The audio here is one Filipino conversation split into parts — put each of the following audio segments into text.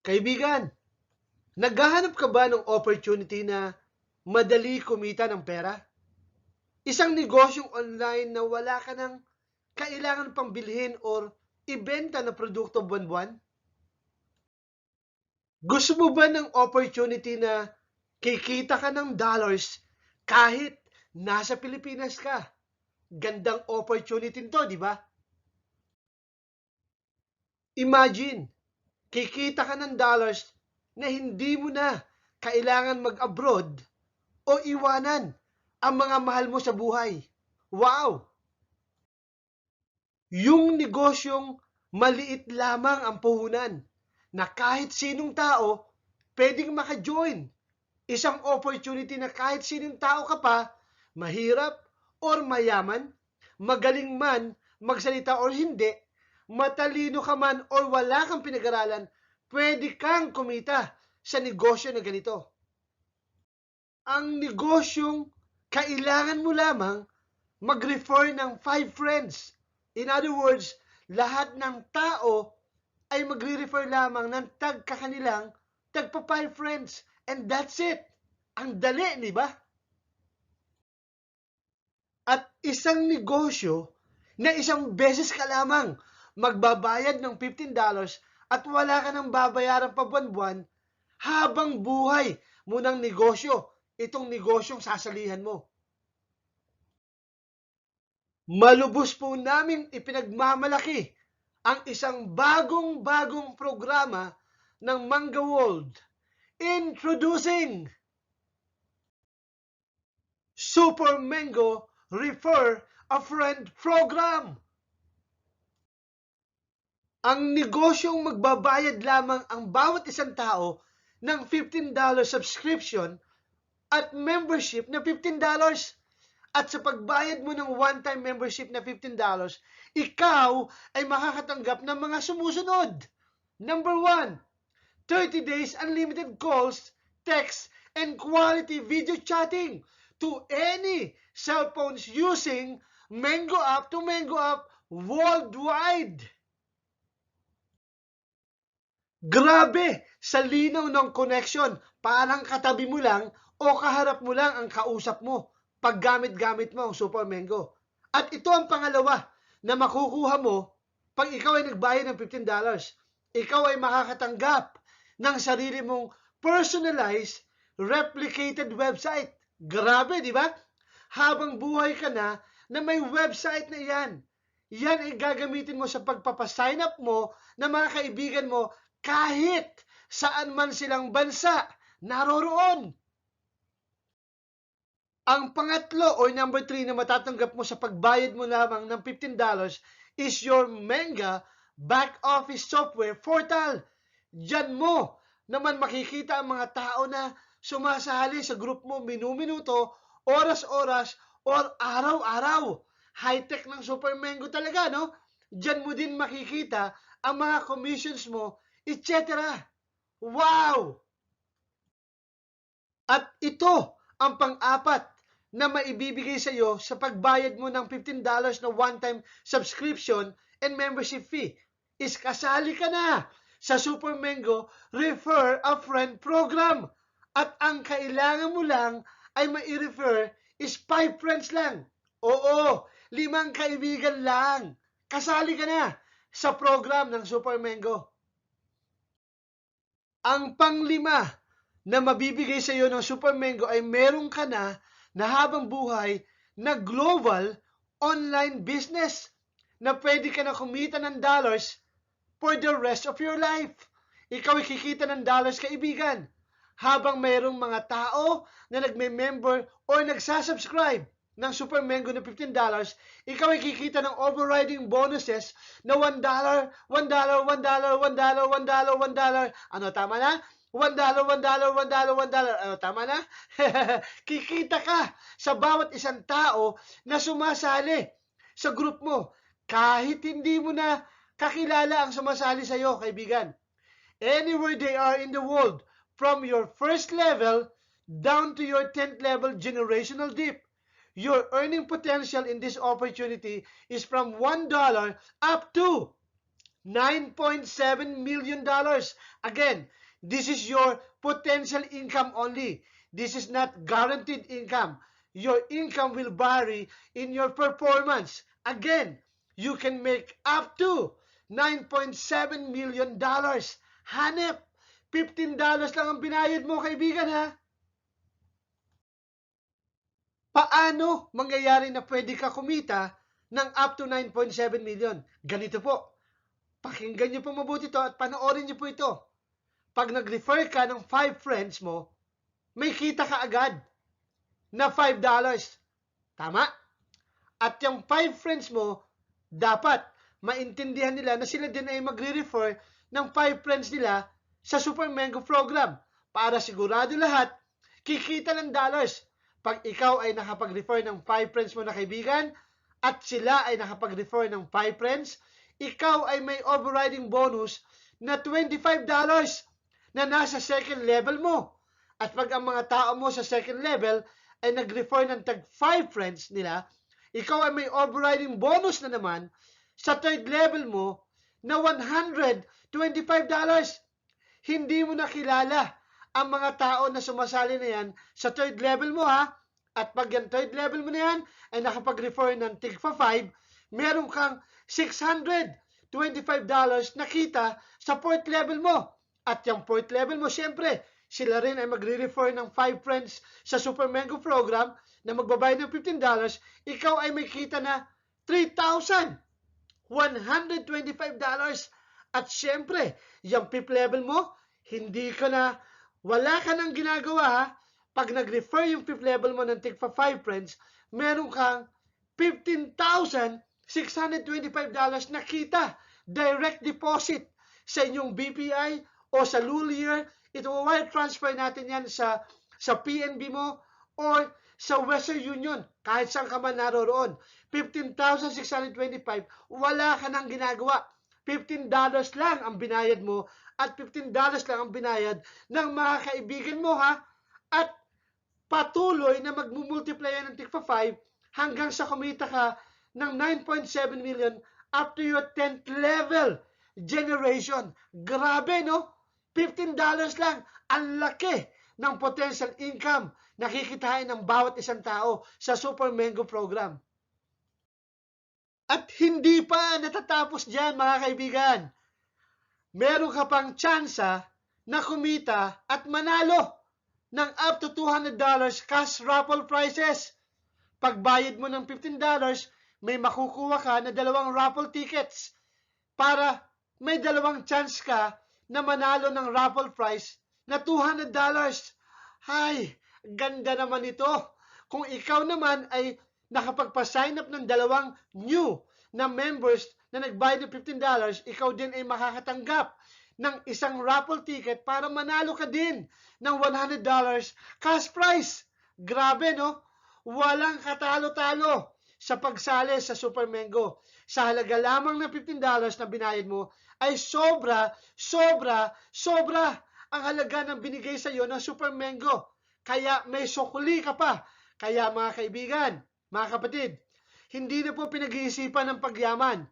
Kaibigan, naghahanap ka ba ng opportunity na madali kumita ng pera? Isang negosyong online na wala ka ng kailangan pang bilhin or ibenta na produkto buwan-buwan? Gusto mo ba ng opportunity na kikita ka ng dollars kahit nasa Pilipinas ka? Gandang opportunity to, di ba? Imagine, kikita ka ng dollars na hindi mo na kailangan mag-abroad o iwanan ang mga mahal mo sa buhay. Wow! Yung negosyong maliit lamang ang puhunan na kahit sinong tao pwedeng maka-join. Isang opportunity na kahit sinong tao ka pa, mahirap or mayaman, magaling man magsalita or hindi, matalino ka man or wala kang pinag-aralan, pwede kang kumita sa negosyo na ganito. Ang negosyong kailangan mo lamang mag-refer ng 5 friends. In other words, lahat ng tao ay magre-refer lamang ng tagkakanilang tagpa 5 friends. And that's it. Ang dali, di ba? At isang negosyo na isang beses ka lamang magbabayad ng $15 at wala ka nang babayaran pa buwan-buwan habang buhay mo ng negosyo, itong negosyong sasalihan mo. Malubos po namin ipinagmamalaki ang isang bagong-bagong programa ng Manga World. Introducing Super Mango Refer a Friend Program. Ang negosyong magbabayad lamang ang bawat isang tao ng $15 subscription at membership na $15. At sa pagbayad mo ng one-time membership na $15, ikaw ay makakatanggap ng mga sumusunod. Number 1, 30 days unlimited calls, texts, and quality video chatting to any cell phones using Mango app to Mango app worldwide. Grabe sa linaw ng connection, parang katabi mo lang o kaharap mo lang ang kausap mo pag gamit-gamit mo ang Super Mango. At ito ang pangalawa na makukuha mo pag ikaw ay nagbayad ng $15. Ikaw ay makakatanggap ng sarili mong personalized, replicated website. Grabe, di ba? Habang buhay ka na may website na yan. Yan ay gagamitin mo sa pagpapasign up mo ng mga kaibigan mo kahit saan man silang bansa naroroon. Ang pangatlo o number 3 na matatanggap mo sa pagbayad mo lamang ng $15 is your Manga back office software portal. Diyan mo naman makikita ang mga tao na sumasali sa group mo minu-minuto, oras-oras, or araw-araw. High-tech ng Super Mango talaga, no? Diyan mo din makikita ang mga commissions mo, etc. Wow! At ito ang pang-apat na maibibigay sa iyo sa pagbayad mo ng $15 na one-time subscription and membership fee is kasali ka na sa Super Mango Refer a Friend program. At ang kailangan mo lang ay mai-refer is 5 friends lang. Oo, 5 kaibigan lang. Kasali ka na sa program ng Super Mango. Ang panglima na mabibigay sa iyo ng Super Mango ay meron ka na habang buhay na global online business na pwede ka na kumita ng dollars for the rest of your life. Ikaw ay kikita ng dollars, kaibigan, habang mayroong mga tao na nagme-member or nagsasubscribe ng Super Mango na $15, ikaw ay kikita ng overriding bonuses na $1, $1, $1, $1, $1, $1. Ano, tama na? $1, $1, $1, $1. Ano, tama na? Kikita ka sa bawat isang tao na sumasali sa group mo. Kahit hindi mo na kakilala ang sumasali sa iyo, kaibigan. Anywhere they are in the world, from your first level down to your 10th level generational dip, your earning potential in this opportunity is from $1 up to $9.7 million. Again, this is your potential income only. This is not guaranteed income. Your income will vary in your performance. Again, you can make up to $9.7 million. Hanep, $15 lang ang binayad mo, kaibigan, ha? Paano mangyayari na pwede ka kumita ng up to 9.7 million? Ganito po. Pakinggan niyo po mabuti ito at panoorin niyo po ito. Pag nag-refer ka ng 5 friends mo, may kita ka agad na $5. Tama? At yung 5 friends mo, dapat maintindihan nila na sila din ay magre-refer ng 5 friends nila sa Super Mango program para sigurado lahat kikita ng dollars. Pag ikaw ay nakapag-refer ng 5 friends mo na kaibigan at sila ay nakapag-refer ng 5 friends, ikaw ay may overriding bonus na $25 na nasa second level mo. At pag ang mga tao mo sa second level ay nag-refer ng tag 5 friends nila, ikaw ay may overriding bonus na naman sa third level mo na $125. Hindi mo nakilala ang mga tao na sumasali na yan sa third level mo, ha? At pag yung third level mo na yan ay nakapag-refer ng tigpa 5, meron kang $625 na kita sa fourth level mo. At yung fourth level mo, syempre, sila rin ay magre-refer ng 5 friends sa Super Mango program na magbabayad ng $15, ikaw ay may kita na $3,125. At syempre, yung fifth level mo, wala ka nang ginagawa, ha? Pag nag-refer yung fifth level mo ng tigpa 5 friends, meron kang $15,625 na kita, direct deposit sa inyong BPI o sa Lulier. Ito wire transfer natin yan sa PNB mo or sa Western Union, kahit saan ka man naroroon. $15,625, wala ka nang ginagawa. $15 lang ang binayad mo at $15 lang ang binayad ng mga kaibigan mo, ha? At patuloy na magmumultiply yan ng tigpa 5 hanggang sa kumita ka ng 9.7 million up to your 10th level generation. Grabe, no? $15 lang. Ang laki ng potential income na kikitain ng bawat isang tao sa Super Mango program. At hindi pa natatapos dyan, mga kaibigan. Meron ka pang tsansa na kumita at manalo ng up to $200 cash raffle prizes. Pagbayad mo ng $15, may makukuha ka na 2 raffle tickets para may 2 chance ka na manalo ng raffle prize na $200. Hay, ganda naman ito. Kung ikaw naman ay nakapagpa-sign up ng 2 new na members na nagbayad ng $15, ikaw din ay makakatanggap ng 1 raffle ticket para manalo ka din ng $100 cash prize. Grabe, no? Walang katalo-talo sa pagsali sa Super Mango. Sa halaga lamang ng $15 na binayad mo ay sobra ang halaga ng binigay sa iyo ng Super Mango. Kaya may sukli ka pa. Kaya mga kaibigan, mga kapatid, hindi na po pinag-iisipan ng pagyaman.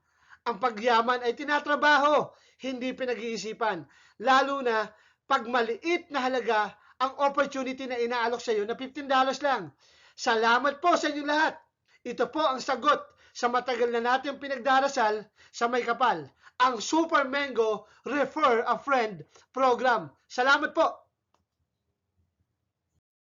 Ang pagyaman ay tinatrabaho, hindi pinag-iisipan. Lalo na pag maliit na halaga ang opportunity na inaalok sa iyo na $15 lang. Salamat po sa inyo lahat. Ito po ang sagot sa matagal na natin pinagdarasal sa may kapal, ang Super Mango Refer a Friend program. Salamat po.